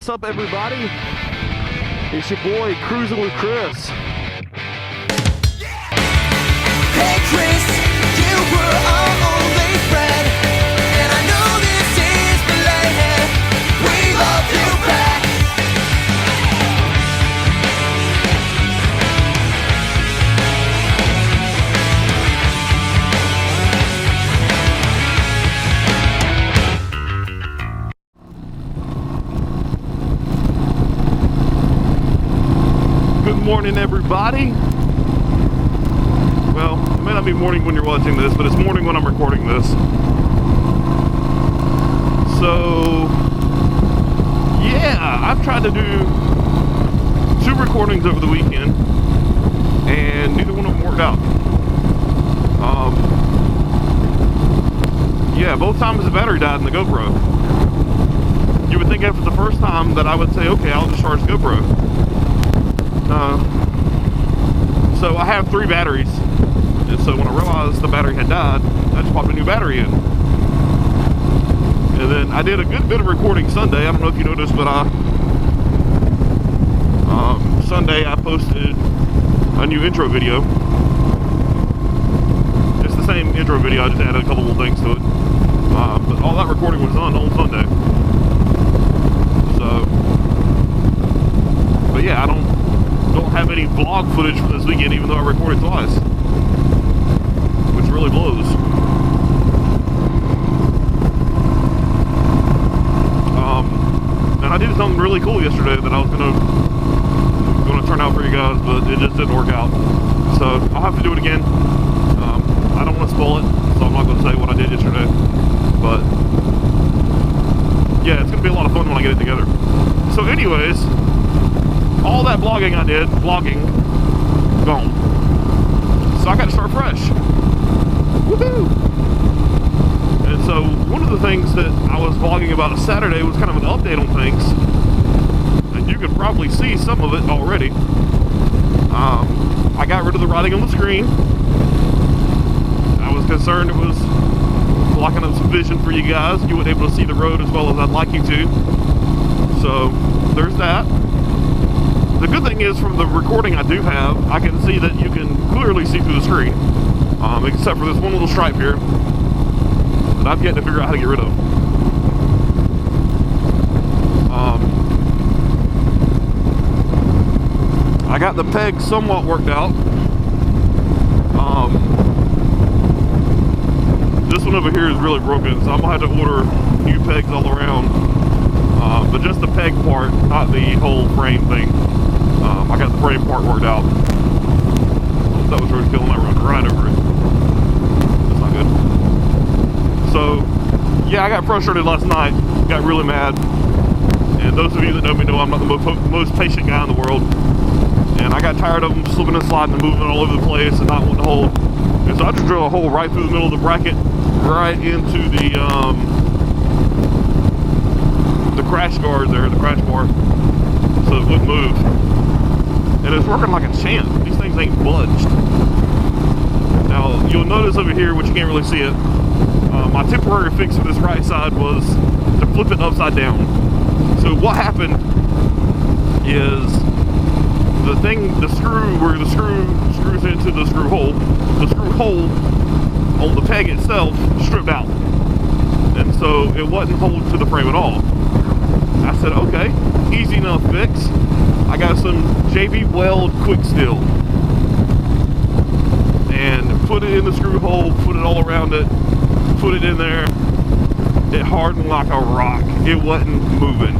What's up, everybody? It's your boy, Kruisin with Kris. Hey Kris, you were our only friend, and I know this is belated. We love you back. Good morning, everybody. Well, it may not be morning when you're watching this, but it's morning when I'm recording this. So, yeah, I've tried to do 2 recordings over the weekend, and neither one of them worked out. Yeah, both times the battery died in the GoPro. You would think after the first time that I would say, okay, I'll just charge the GoPro. So I have 3 batteries. And so when I realized the battery had died, I just popped a new battery in. And then I did a good bit of recording Sunday. I don't know if you noticed, but Sunday I posted a new intro video. It's the same intro video, I just added a couple more things to it. But all that recording was done on Sunday. So, but yeah, I don't have any vlog footage for this weekend, even though I recorded twice. Really blows. And I did something really cool yesterday that I was gonna turn out for you guys, but it just didn't work out. So I'll have to do it again. I don't want to spoil it, so I'm not going to say what I did yesterday. But yeah, it's gonna be a lot of fun when I get it together. So anyways, all that vlogging I did, gone. So I got to start fresh. Woohoo! And so one of the things that I was vlogging about Saturday was kind of an update on things, and you can probably see some of it already. I got rid of the writing on the screen. I was concerned it was blocking up some vision for you guys. You weren't able to see the road as well as I'd like you to. So there's that. The good thing is, from the recording I do have, I can see that you can clearly see through the screen. Except for this one little stripe here that I've yet to figure out how to get rid of. I got the peg somewhat worked out. This one over here is really broken, so I'm gonna have to order new pegs all around. But just the peg part, not the whole frame thing. I got the frame part worked out. That was really killing that running right over it. So, yeah, I got frustrated last night, got really mad, and those of you that know me know I'm not the most patient guy in the world, and I got tired of them slipping and sliding and moving all over the place and not wanting to hold, and so I just drilled a hole right through the middle of the bracket, right into the crash guard there, the crash bar, so it wouldn't move, and it's working like a champ. These things ain't budged. Now, you'll notice over here, which you can't really see it, my temporary fix for this right side was to flip it upside down. So what happened is the screw where the screw screws into the screw hole on the peg itself stripped out. And so it wasn't holding to the frame at all. I said, okay, easy enough fix. I got some JB Weld quick steel and put it in the screw hole, put it all around it, put it in there. It hardened like a rock. It wasn't moving.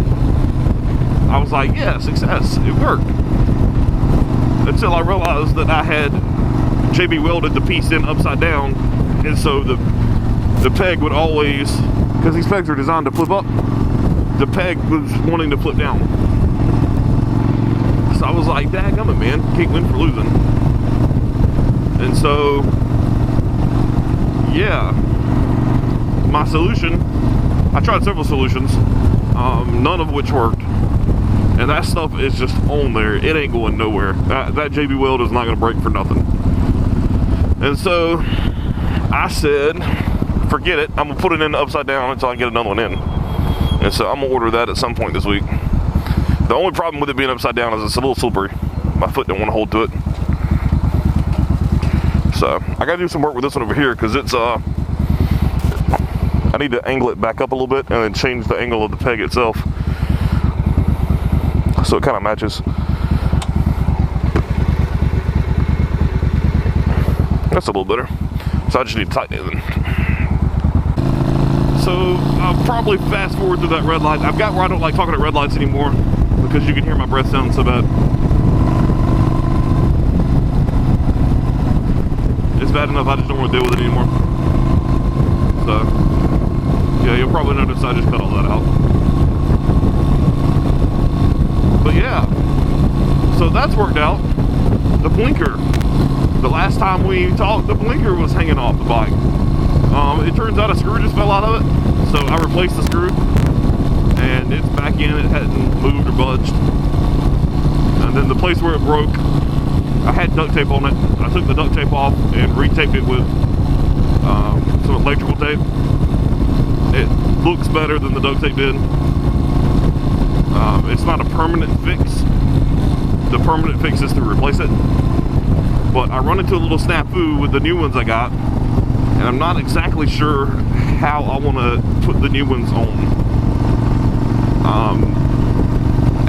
I was like, yeah, success, it worked. Until I realized that I had JB welded the piece in upside down, and so the peg would always, because these pegs are designed to flip up, the peg was wanting to flip down. So I was like, dadgummit, man, can't win for losing. And so, yeah, my solution, I tried several solutions, none of which worked. And that stuff is just on there. It ain't going nowhere. That JB Weld is not going to break for nothing. And so I said, forget it. I'm going to put it in upside down until I get another one in. And so I'm going to order that at some point this week. The only problem with it being upside down is it's a little slippery. My foot don't want to hold to it. So I gotta do some work with this one over here because it's I need to angle it back up a little bit and then change the angle of the peg itself so it kind of matches. That's a little better. So I just need to tighten it then. So I'll probably fast forward through that red light. I've got where I don't like talking at red lights anymore because you can hear my breath sound so bad. It's bad enough I just don't want to deal with it anymore. So yeah, you'll probably notice I just cut all that out. But yeah, so that's worked out. The blinker. The last time we talked, the blinker was hanging off the bike. It turns out a screw just fell out of it, so I replaced the screw, and it's back in. It hadn't moved or budged. And then the place where it broke, I had duct tape on it. I took the duct tape off and retaped it with some electrical tape. It looks better than the duct tape did. It's not a permanent fix. The permanent fix is to replace it. But I run into a little snafu with the new ones I got, and I'm not exactly sure how I want to put the new ones on.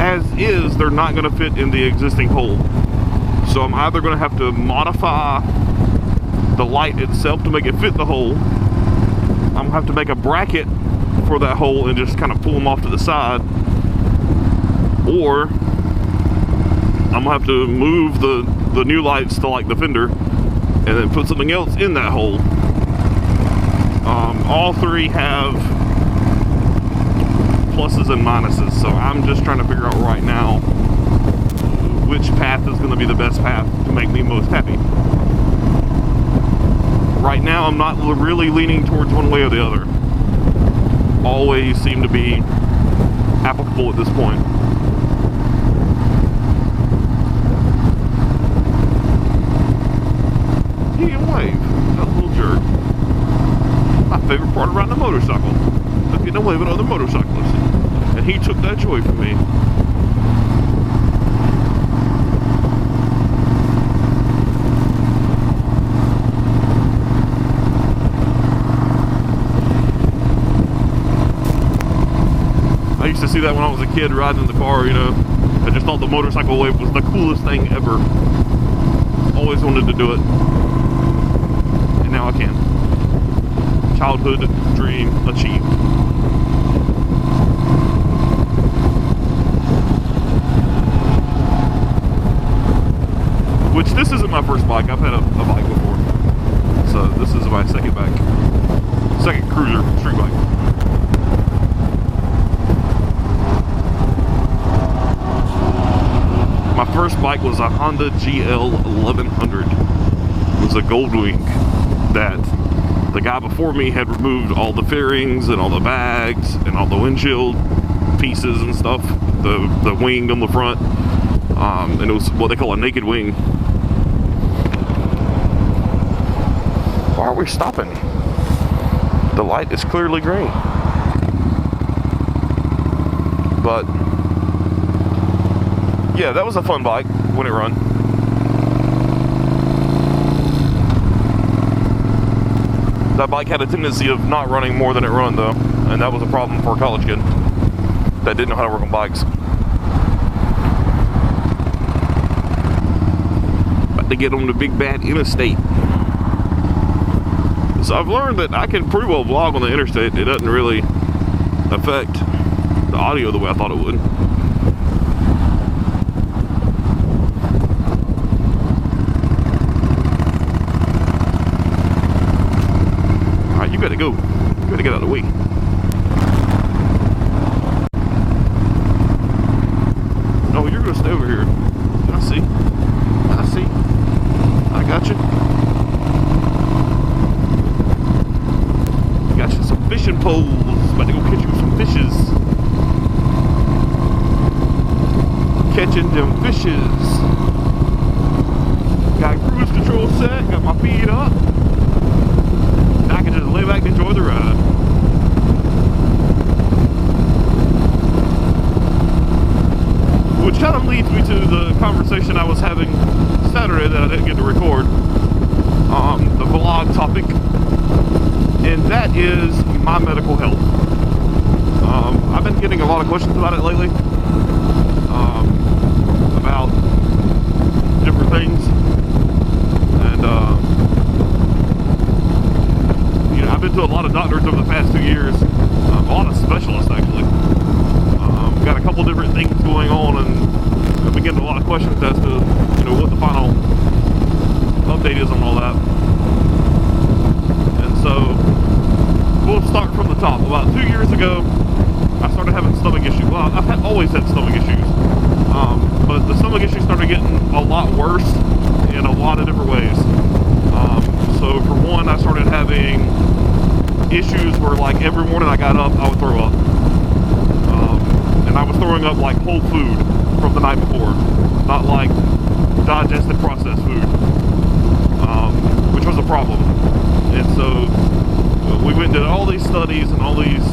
As is, they're not going to fit in the existing hole. So I'm either going to have to modify the light itself to make it fit the hole. I'm going to have to make a bracket for that hole and just kind of pull them off to the side. Or I'm going to have to move the new lights to like the fender and then put something else in that hole. All three have pluses and minuses, so I'm just trying to figure out right now which path is going to be the best path to make me most happy. Right now I'm not really leaning towards one way or the other. Always seem to be applicable at this point. He can wave, that little jerk. My favorite part of riding a motorcycle, looking to wave at other motorcyclists. And he took that joy from me. I used to see that when I was a kid riding in the car, you know. I just thought the motorcycle wave was the coolest thing ever. Always wanted to do it. And now I can. Childhood dream achieved. Which, this isn't my first bike. I've had a bike before. So this is my second cruiser street bike. My first bike was a Honda GL 1100. It was a Goldwing that the guy before me had removed all the fairings and all the bags and all the windshield pieces and stuff, the wing on the front, and it was what they call a naked wing. Why are we stopping? The light is clearly green. But yeah, that was a fun bike when it run. That bike had a tendency of not running more than it run though, and that was a problem for a college kid that didn't know how to work on bikes. About to get on the big bad interstate. So I've learned that I can pretty well vlog on the interstate. It doesn't really affect the audio the way I thought it would. You gotta go. You gotta get out of the way. Oh, you're gonna stay over here. I see. I see. I got you. Got you some fishing poles. About to go catch you some fishes. Catching them fishes. Got cruise control set. Got my feet up. I can just lay back and enjoy the ride. of leads me to the conversation I was having Saturday that I didn't get to record, the vlog topic, and that is my medical health. I've been getting a lot of questions about it lately, about different things, and I've been to a lot of doctors over the past 2 years, a lot of specialists actually. Got a couple different things going on, and I've been getting a lot of questions as to what the final update is on all that. And so we'll start from the top. About 2 years ago, I started having stomach issues. Well, I've always had stomach issues, but the stomach issues started getting a lot worse in a lot of different ways. So for one, I started having issues where, like, every morning I got up, I would throw up. And I was throwing up like whole food from the night before, not like digested processed food, which was a problem. And so we went and did all these studies and all these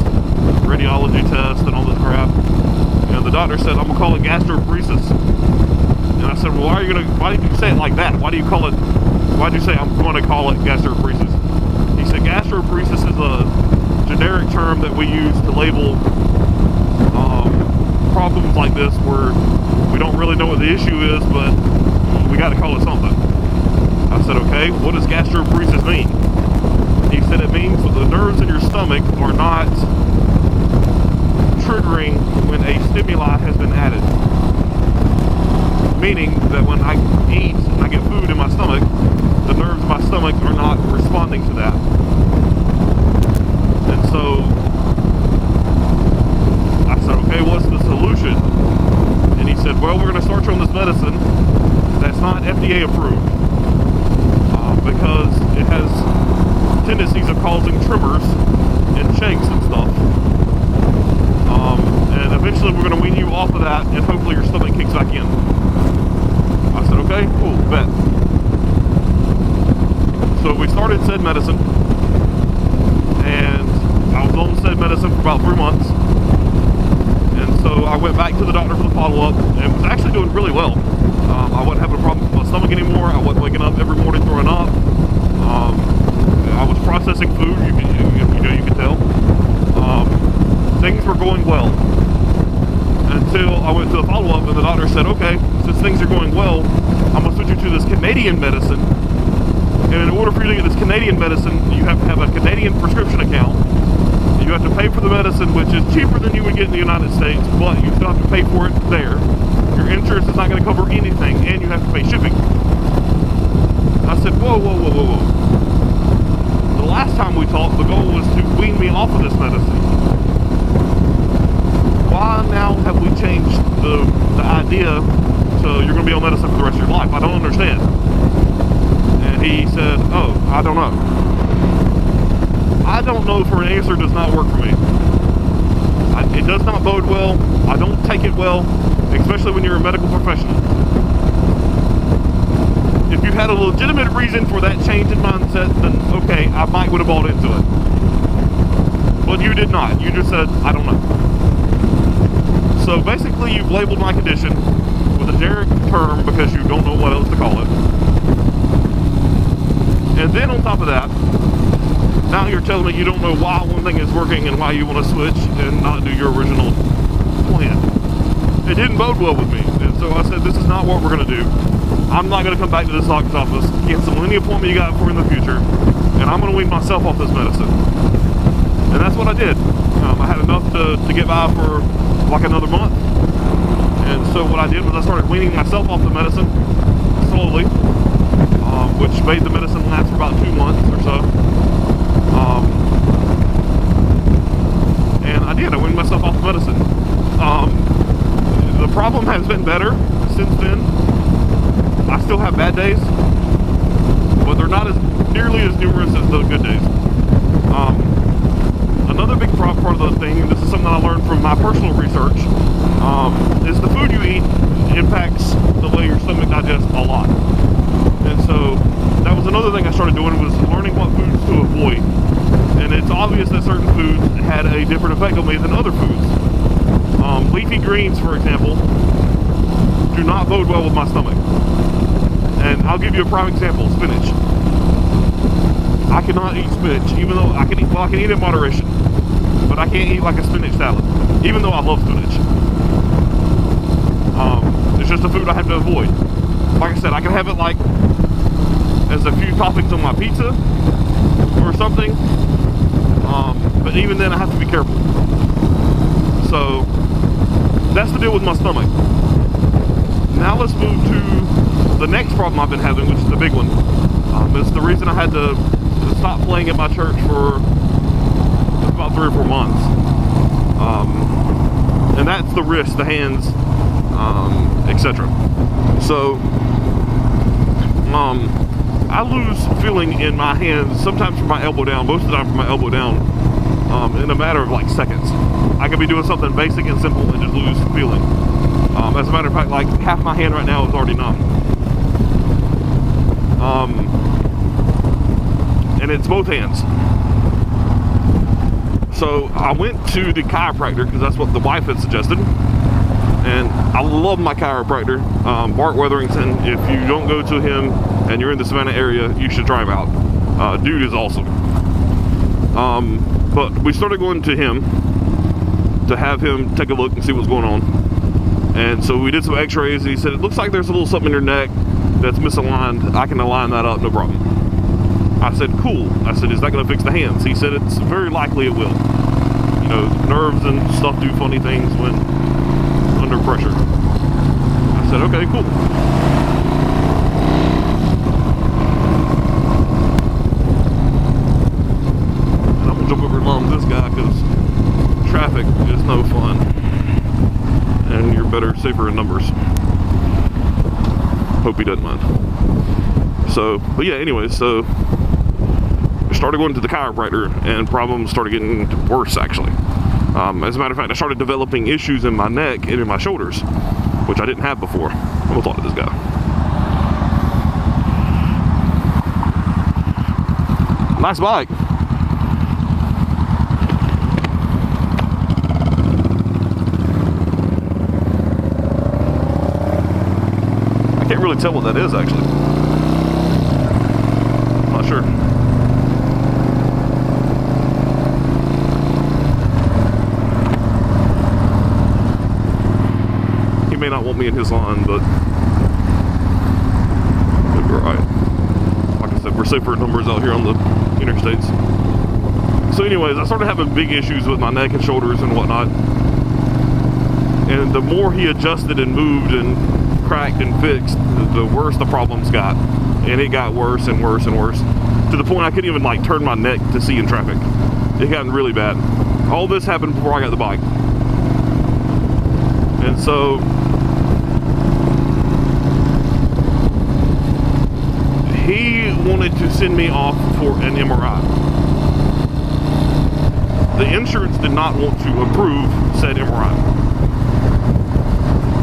radiology tests and all this crap. And the doctor said, I'm gonna call it gastroparesis. And I said, well, why did you say it like that? Why did you say I'm going to call it gastroparesis? He said gastroparesis is a generic term that we use to label problems like this where we don't really know what the issue is, but we got to call it something. I said, okay, what does gastroparesis mean? He said it means that the nerves in your stomach are not triggering when a stimuli has been added. Meaning that when I eat and I get food in my stomach, the nerves in my stomach are not responding to that. And so I said, okay, what's the solution? And he said, well, we're going to start you on this medicine that's not FDA approved, because it has tendencies of causing tremors and shakes and stuff. And eventually we're going to wean you off of that, and hopefully your stomach kicks back in. I said, okay, cool, bet. So we started said medicine, and I was on said medicine for about 3 months. And so I went back to the doctor for the follow-up, and was actually doing really well. I wasn't having a problem with my stomach anymore. I wasn't waking up every morning throwing up. I was processing food, you can tell. Things were going well. Until I went to the follow-up, and the doctor said, okay, since things are going well, I'm going to switch you to this Canadian medicine. And in order for you to get this Canadian medicine, you have to have a Canadian prescription account. You have to pay for the medicine, which is cheaper than you would get in the United States, but you still have to pay for it there. Your insurance is not going to cover anything, and you have to pay shipping. I said, whoa. The last time we talked, the goal was to wean me off of this medicine. Why now have we changed the idea to you're going to be on medicine for the rest of your life? I don't understand. And he said, oh, I don't know. I don't know for an answer does not work for me. It does not bode well. I don't take it well, especially when you're a medical professional. If you had a legitimate reason for that change in mindset, then okay, I might would have bought into it. But you did not. You just said, I don't know. So basically you've labeled my condition with a generic term because you don't know what else to call it. And then on top of that, now you're telling me you don't know why one thing is working and why you want to switch and not do your original plan. It didn't bode well with me. And so I said, this is not what we're going to do. I'm not going to come back to this doctor's office, cancel any appointment you got for in the future, and I'm going to wean myself off this medicine. And that's what I did. I had enough to get by for like another month. And so what I did was I started weaning myself off the medicine slowly, which made the medicine last for about 2 months or so. And I did. I weaned myself off the medicine. The problem has been better since then. I still have bad days, but they're not as nearly as numerous as the good days. Another big part of the thing, and this is something I learned from my personal research, is the food you eat impacts the way your stomach digests a lot. And so that was another thing I started doing, was learning what foods to avoid. And it's obvious that certain foods had a different effect on me than other foods. Leafy greens, for example, do not bode well with my stomach. And I'll give you a prime example, spinach. I cannot eat spinach, even though I can eat, well, I can eat in moderation, but I can't eat like a spinach salad, even though I love spinach. It's just a food I have to avoid. Like I said, I can have it like as a few toppings on my pizza or something, but even then I have to be careful. So that's the deal with my stomach. Now let's move to the next problem I've been having, which is the big one. It's the reason I had to stop playing at my church for about 3 or 4 months. And that's the wrist, the hands, etc. So I lose feeling in my hands, sometimes from my elbow down, most of the time from my elbow down, in a matter of like seconds. I could be doing something basic and simple and just lose feeling. As a matter of fact, like half my hand right now is already numb. And it's both hands. So I went to the chiropractor because that's what the wife had suggested. And I love my chiropractor, Bart Wetherington. If you don't go to him and you're in the Savannah area, you should try him out. Dude is awesome. But we started going to him to have him take a look and see what's going on. And so we did some x-rays, and he said, it looks like there's a little something in your neck that's misaligned. I can align that up, no problem. I said, cool. I said, is that going to fix the hands? He said, it's very likely it will. You know, nerves and stuff do funny things when under pressure. I said, okay, cool. And I'm going to jump over along this guy because traffic is no fun. And you're better, safer in numbers. Hope he doesn't mind. So, but yeah, anyway, so I started going to the chiropractor and problems started getting worse, actually. As a matter of fact, I started developing issues in my neck and in my shoulders, which I didn't have before. I'm gonna talk to this guy. Nice bike. I can't really tell what that is, actually. I'm not sure. He may not want me in his line, but it'll be alright. Like I said, we're safer numbers out here on the interstates. So anyways, I started having big issues with my neck and shoulders and whatnot. And the more he adjusted and moved and cracked and fixed, the worse the problems got. And it got worse and worse and worse, to the point I couldn't even like turn my neck to see in traffic. It got really bad. All this happened before I got the bike. And so he wanted to send me off for an MRI. The insurance did not want to approve said MRI.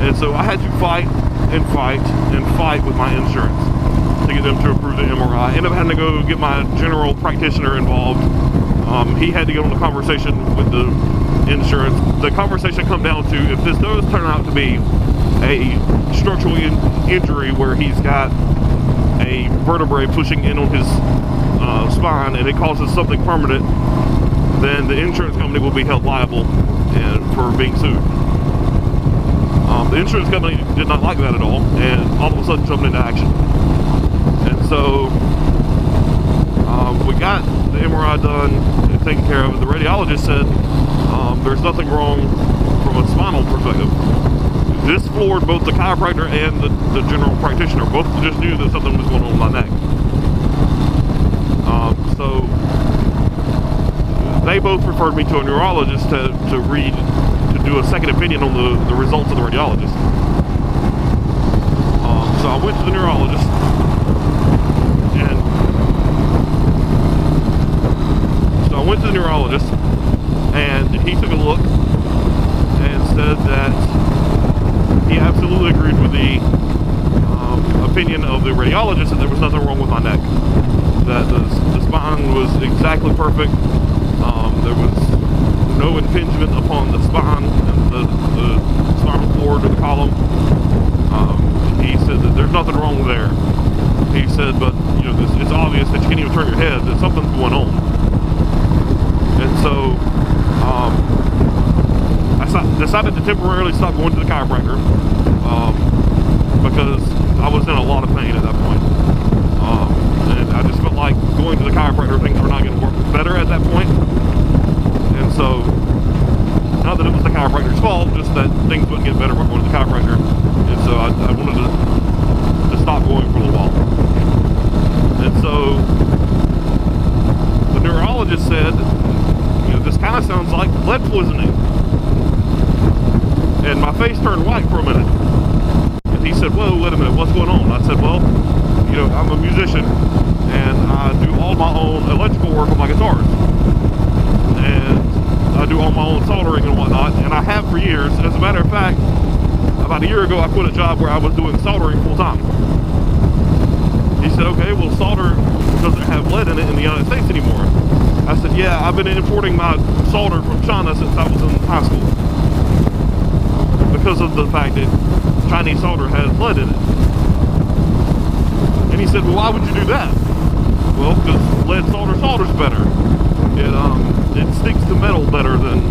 And so I had to fight and fight and fight with my insurance to get them to approve the MRI. I ended up having to go get my general practitioner involved. He had to get on the conversation with the insurance. The conversation come down to, if this does turn out to be a structural injury where he's got a vertebrae pushing in on his spine and it causes something permanent, then the insurance company will be held liable for being sued. The insurance company did not like that at all, and all of a sudden jumped into action. And so we got the MRI done and taken care of. The radiologist said there's nothing wrong from a spinal perspective. This floored both the chiropractor and the general practitioner. Both just knew that something was going on with my neck. So they both referred me to a neurologist to do a second opinion on the results of the radiologist. So I went to the neurologist, and he took a look and said that he absolutely agreed with the opinion of the radiologist that there was nothing wrong with my neck, that the spine was exactly perfect. There was no impingement upon the spine and the spinal cord or the column. nothing wrong there. He said, but you know, it's obvious that you can't even turn your head, that something's going on. And so I decided to temporarily stop going to the chiropractor because I was in a lot of pain at that point. And I just felt like going to the chiropractor, things were not going to work better at that point. And so, not that it was the chiropractor's fault, just that things wouldn't get better by going to the chiropractor. And so I wanted to stop going for a little while. And so the neurologist said, you know, this kind of sounds like lead poisoning. And my face turned white for a minute. And he said, whoa, wait a minute, what's going on? I said, well, you know, I'm a musician and I do all my own electrical work on my guitars. And I do all my own soldering and whatnot, and I have for years. As a matter of fact, about a year ago I quit a job where I was doing soldering full time. He said, okay, well, solder doesn't have lead in it in the United States anymore. I said, yeah, I've been importing my solder from China since I was in high school because of the fact that Chinese solder has lead in it. And he said, well, why would you do that? Well, because lead solder's better. It sticks to metal better than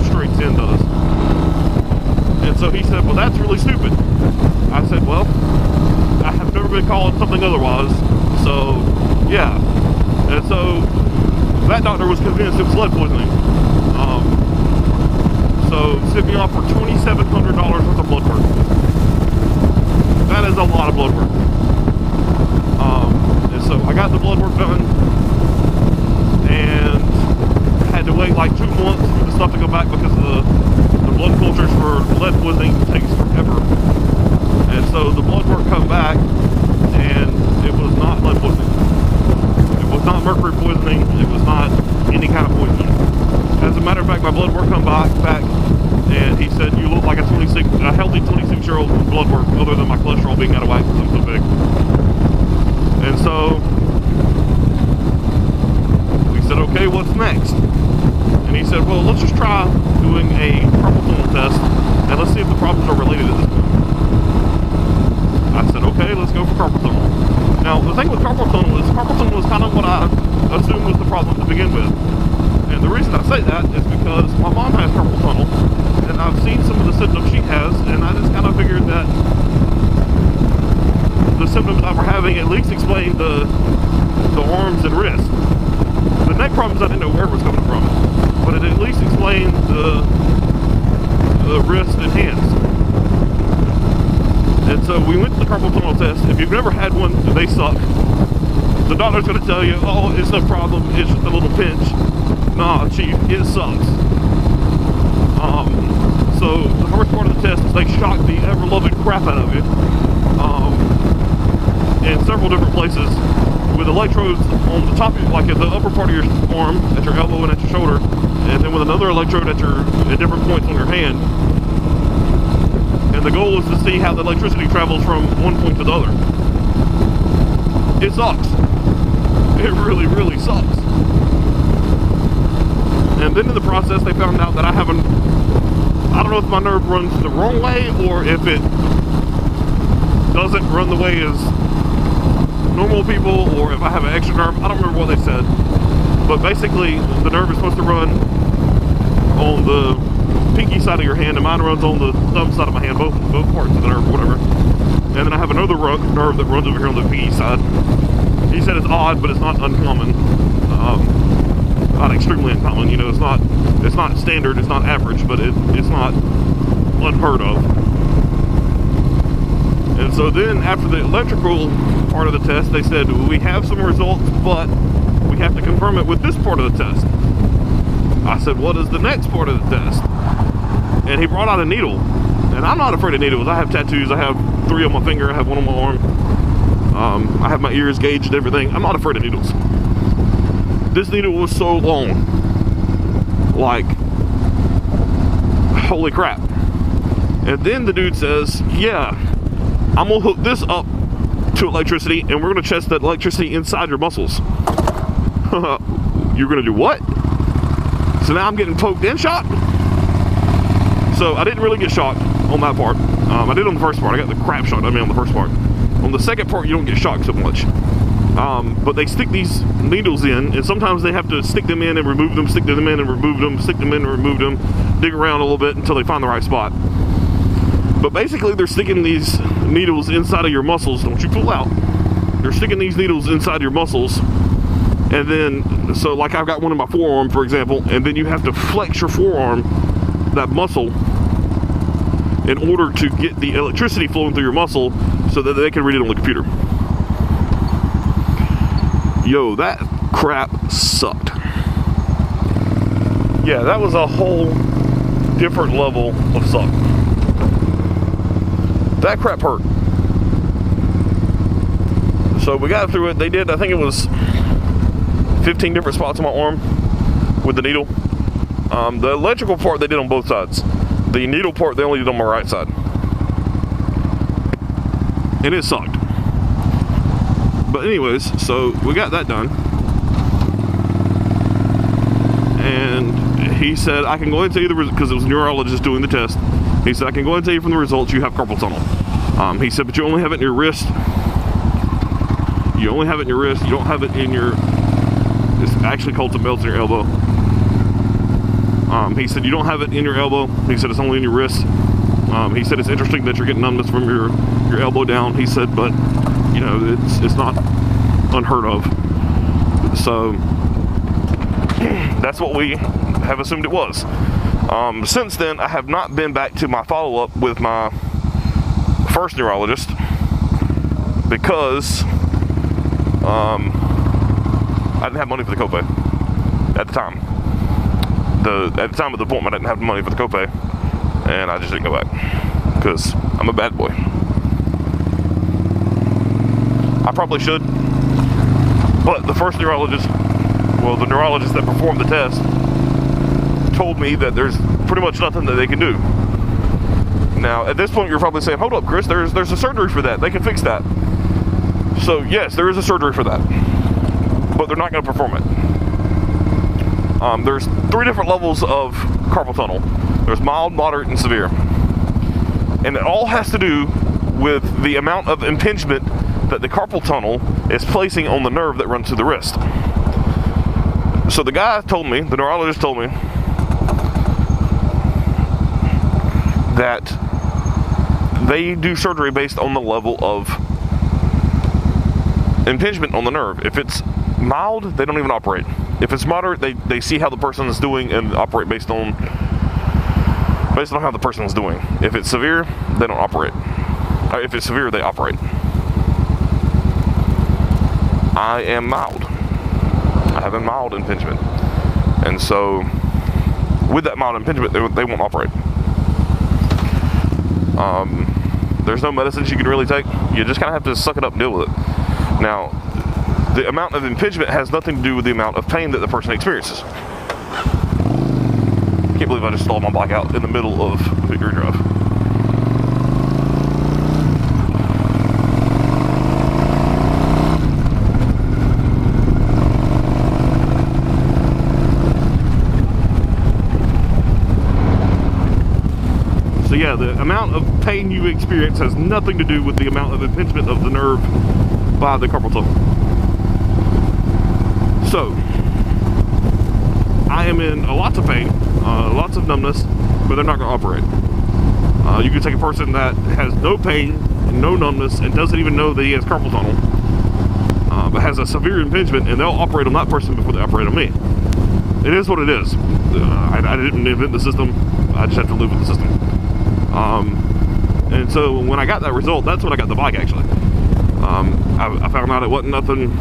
straight tin does. And so he said, well, that's really stupid. I said, well, I have never been called something otherwise, so yeah. And so that doctor was convinced it was lead poisoning. So sent me off for $2,700 worth of blood work. That is a lot of blood work. And so I got the blood work done and had to wait like 2 months for the stuff to go back because the blood cultures for lead poisoning takes forever. And so the blood work come back and it was not lead poisoning. It was not mercury poisoning. It was not any kind of poisoning. As a matter of fact, my blood work come back and he said, you look like a healthy 26-year-old with blood work, other than my cholesterol being out of whack because I'm so big. And so we said, okay, what's next? And he said, well, let's just try doing a carpal tunnel test and let's see if the problems are related to this one. I said, okay, let's go for carpal tunnel. Now, the thing with carpal tunnel is kind of what I assumed was the problem to begin with. And the reason I say that is because my mom has carpal tunnel, and I've seen some of the symptoms she has, and I just kind of figured that the symptoms I were having at least explained the arms and wrists. The neck problems I didn't know where it was coming from, but it at least explained the wrists and hands. And so we went to the carpal tunnel test. If you've never had one, they suck. The doctor's going to tell you, oh, it's no problem, it's just a little pinch. Nah, chief, it sucks. So the first part of the test is they shock the ever-loving crap out of you in several different places with electrodes on the top of you, like at the upper part of your arm, at your elbow and at your shoulder, and then with another electrode at different points on your hand. And the goal is to see how the electricity travels from one point to the other. It sucks. It really, really sucks. And then in the process, they found out that I don't know if my nerve runs the wrong way or if it doesn't run the way as normal people, or if I have an extra nerve. I don't remember what they said. But basically, the nerve is supposed to run on the pinky side of your hand, and mine runs on the thumb side of my hand, both parts of the nerve, whatever. And then I have another nerve that runs over here on the pinky side. He said it's odd, but it's not uncommon. Not extremely uncommon, you know, it's not standard, it's not average, but it's not unheard of. And so then after the electrical part of the test, they said, we have some results, but we have to confirm it with this part of the test. I said, what is the next part of the test? And he brought out a needle. And I'm not afraid of needles. I have tattoos. I have 3 on my finger. I have 1 on my arm. I have my ears gauged and everything. I'm not afraid of needles. This needle was so long. Like, holy crap. And then the dude says, yeah, I'm going to hook this up to electricity and we're going to test that electricity inside your muscles. You're going to do what? So now I'm getting poked and shocked. So I didn't really get shocked on that part. I did on the first part. I got the crap shocked out of me on the first part. On the second part, you don't get shocked so much. But they stick these needles in, and sometimes they have to stick them in and remove them, stick them in and remove them, stick them in and remove them, dig around a little bit until they find the right spot. But basically, they're sticking these needles inside of your muscles. Don't you pull out. They're sticking these needles inside your muscles. And then, so like I've got one in my forearm, for example, and then you have to flex your forearm, that muscle, in order to get the electricity flowing through your muscle so that they can read it on the computer. Yo, that crap sucked. Yeah, that was a whole different level of suck. That crap hurt. So we got through it. They did, I think it was 15 different spots on my arm with the needle. The electrical part they did on both sides. The needle part they only did on my right side. And it sucked. But anyways, so we got that done. And he said, I can go ahead and tell you the results, because it was a neurologist doing the test. He said, I can go ahead and tell you from the results you have carpal tunnel. He said, but you only have it in your wrist. You only have it in your wrist. You don't have it in your, it's actually called some belts in your elbow. He said, you don't have it in your elbow. He said, it's only in your wrist. He said, it's interesting that you're getting numbness from your elbow down. He said, but, you know, it's not unheard of. So, that's what we have assumed it was. Since then, I have not been back to my follow-up with my first neurologist because I didn't have money for the copay at the time. At the time of the appointment, I didn't have the money for the copay, and I just didn't go back because I'm a bad boy. I probably should, but the first neurologist, well, the neurologist that performed the test, told me that there's pretty much nothing that they can do. Now, at this point, you're probably saying, hold up, Chris, there's a surgery for that. They can fix that. So, yes, there is a surgery for that, but they're not going to perform it. There's 3 different levels of carpal tunnel. There's mild, moderate, and severe. And it all has to do with the amount of impingement that the carpal tunnel is placing on the nerve that runs through the wrist. So the guy told me, the neurologist told me, that they do surgery based on the level of impingement on the nerve. If it's mild, they don't even operate. If it's moderate, they see how the person is doing and operate based on how the person is doing. If it's severe, they don't operate. If it's severe, they operate. I am mild. I have a mild impingement. And so, with that mild impingement, they won't operate. There's no medicines you can really take. You just kind of have to suck it up and deal with it. Now, the amount of impingement has nothing to do with the amount of pain that the person experiences. Can't believe I just stalled my bike out in the middle of Victory Drive. So yeah, the amount of pain you experience has nothing to do with the amount of impingement of the nerve by the carpal tunnel. So, I am in lots of pain, lots of numbness, but they're not going to operate. You can take a person that has no pain, no numbness, and doesn't even know that he has carpal tunnel, but has a severe impingement, and they'll operate on that person before they operate on me. It is what it is. I didn't invent the system. I just have to live with the system. And so when I got that result, that's when I got the bike, actually. I found out it wasn't nothing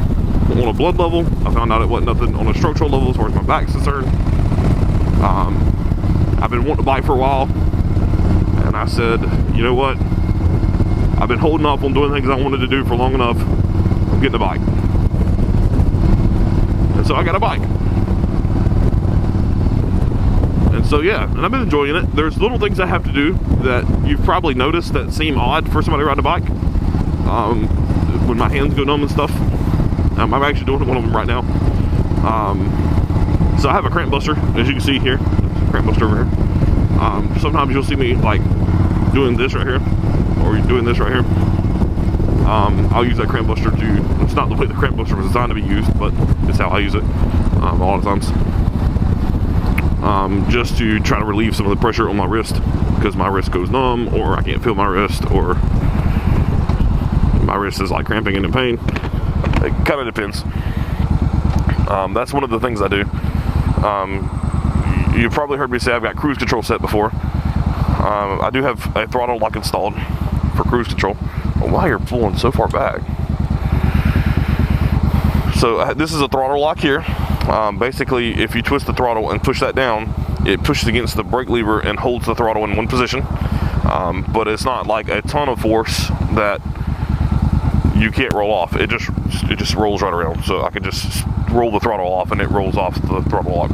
on a blood level. I found out it wasn't nothing on a structural level as far as my back's concerned. I've been wanting to bike for a while, and I said, you know what? I've been holding off on doing things I wanted to do for long enough. I'm getting a bike. And so I got a bike. And so yeah, and I've been enjoying it. There's little things I have to do that you've probably noticed that seem odd for somebody riding a bike. When my hands go numb and stuff. I'm actually doing one of them right now. So I have a cramp buster, as you can see here. Cramp buster over here. Sometimes you'll see me like doing this right here, or doing this right here. I'll use that crank buster to, it's not the way the crank buster was designed to be used, but it's how I use it a lot of times. Just to try to relieve some of the pressure on my wrist, because my wrist goes numb, or I can't feel my wrist, or my wrist is like cramping and in pain. It kind of depends. That's one of the things I do. You've probably heard me say I've got cruise control set before. I do have a throttle lock installed for cruise control. Well, why you're pulling so far back? So this is a throttle lock here. Basically, if you twist the throttle and push that down, it pushes against the brake lever and holds the throttle in one position. But it's not like a ton of force that you can't roll off. It just rolls right around. So I can just roll the throttle off and it rolls off the throttle lock.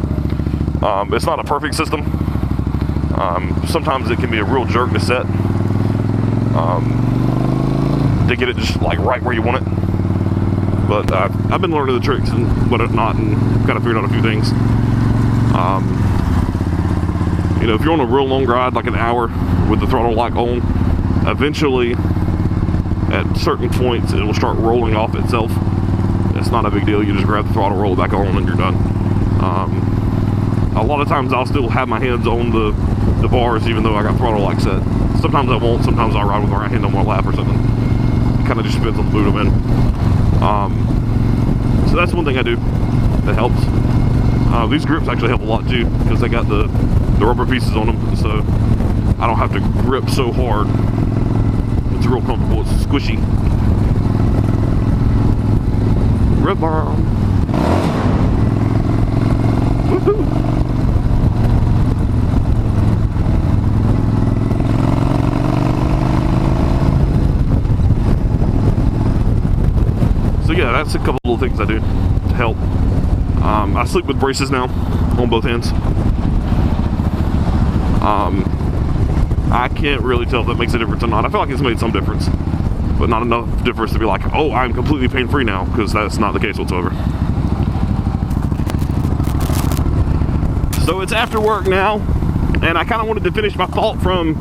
It's not a perfect system. Sometimes it can be a real jerk to set, to get it just like right where you want it. But I've been learning the tricks and whatnot, and kind of figured out a few things. You know, if you're on a real long ride, like an hour with the throttle lock on, eventually at certain points it will start rolling off itself. It's not a big deal. You just grab the throttle, roll it back on, and you're done. A lot of times I'll still have my hands on the bars even though I got throttle lock set. Sometimes I won't. Sometimes I'll ride with my right hand on my lap or something. It kind of just depends on the mood I'm in. So that's one thing I do that helps. These grips actually help a lot too, because they got the rubber pieces on them, so I don't have to grip so hard. It's real comfortable. It's squishy. Rubber. Woohoo! So yeah, that's a couple of things I do to help. I sleep with braces now on both ends. I can't really tell if that makes a difference or not. I feel like it's made some difference, but not enough difference to be like, oh, I'm completely pain-free now, because that's not the case whatsoever. So it's after work now, and I kind of wanted to finish my thought from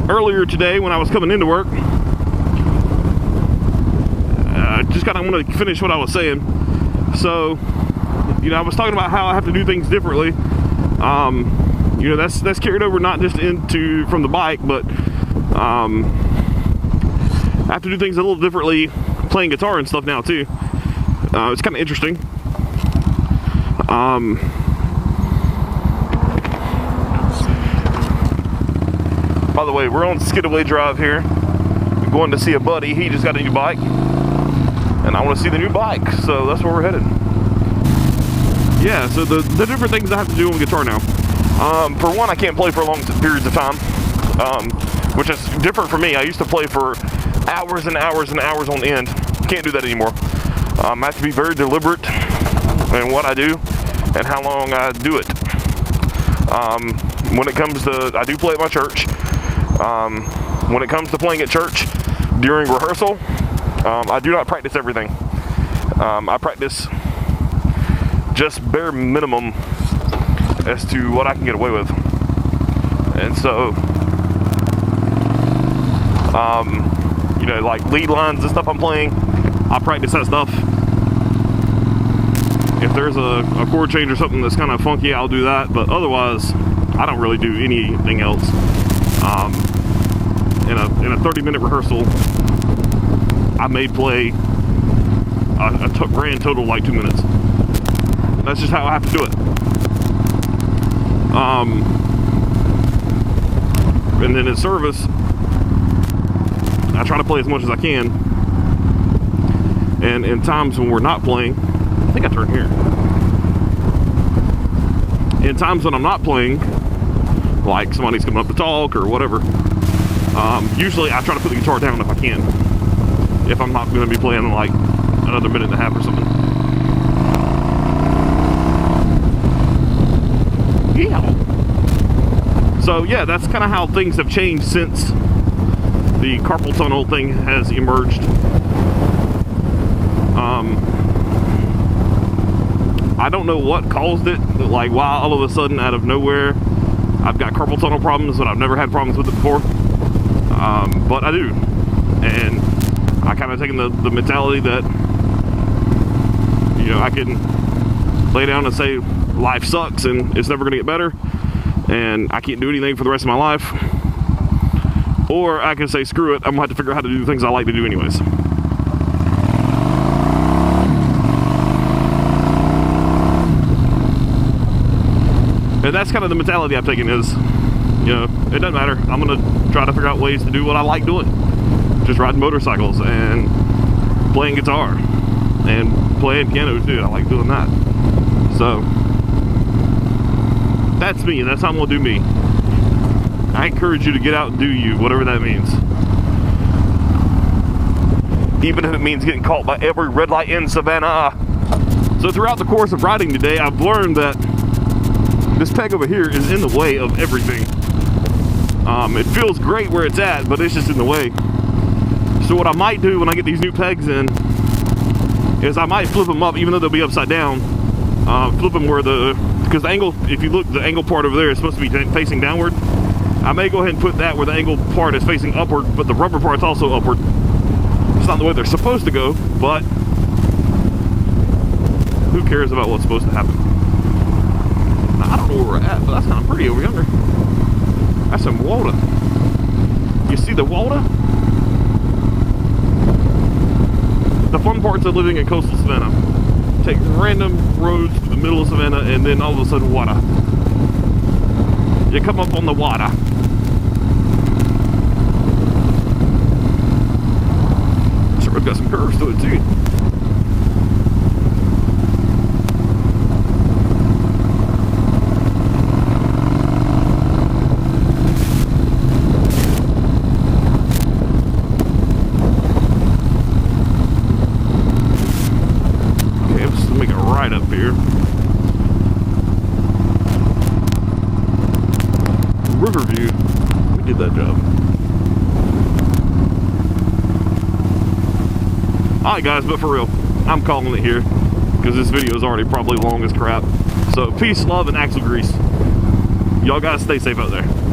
earlier today when I was coming into work. Just kind of want to finish what I was saying. So, you know, I was talking about how I have to do things differently. You know, that's carried over not just from the bike, but I have to do things a little differently playing guitar and stuff now too. It's kind of interesting. By the way, we're on Skidaway Drive here. We're going to see a buddy. He just got a new bike, and I want to see the new bike, so that's where we're headed. Yeah, so the different things I have to do on guitar now. For one, I can't play for long periods of time, which is different for me. I used to play for hours and hours and hours on end. Can't do that anymore. I have to be very deliberate in what I do and how long I do it. When it comes to, I do play at my church. When it comes to playing at church during rehearsal, I do not practice everything. I practice just bare minimum as to what I can get away with. And so, you know, like lead lines and stuff I'm playing, I practice that stuff. If there's a chord change or something that's kind of funky, I'll do that, but otherwise, I don't really do anything else. In a 30-minute rehearsal, I may play a grand total like 2 minutes. That's just how I have to do it. And then in service, I try to play as much as I can. And in times when we're not playing, I think I turn here. In times when I'm not playing, like somebody's coming up to talk or whatever, usually I try to put the guitar down if I can. If I'm not going to be playing like another minute and a half or something. Yeah. So yeah, that's kind of how things have changed since the carpal tunnel thing has emerged. I don't know what caused it, but like why all of a sudden out of nowhere I've got carpal tunnel problems, but I've never had problems with it before. But I do, and I kind of taken the mentality that, you know, I can lay down and say life sucks and it's never going to get better and I can't do anything for the rest of my life. Or I can say, screw it, I'm going to have to figure out how to do the things I like to do anyways. And that's kind of the mentality I've taken is, you know, it doesn't matter. I'm going to try to figure out ways to do what I like doing. Just riding motorcycles and playing guitar and playing piano too. I like doing that. So that's me. That's how I'm going to do me. I encourage you to get out and do you, whatever that means. Even if it means getting caught by every red light in Savannah. So throughout the course of riding today, I've learned that this peg over here is in the way of everything. It feels great where it's at, but it's just in the way. So what I might do when I get these new pegs in is I might flip them up, even though they'll be upside down. Flip them where because the angle, if you look, the angle part over there is supposed to be facing downward. I may go ahead and put that where the angle part is facing upward, but the rubber part's also upward. It's not the way they're supposed to go, but who cares about what's supposed to happen? Now, I don't know where we're at, but that's kind of pretty over yonder. That's some water. You see the water? The fun parts of living in coastal Savannah. Take random roads through the middle of Savannah and then all of a sudden water. You come up on the water. This road's got some curves to it too. Right up here. Riverview. We did that job. Alright guys, but for real, I'm calling it here because this video is already probably long as crap. So peace, love, and axle grease. Y'all guys stay safe out there.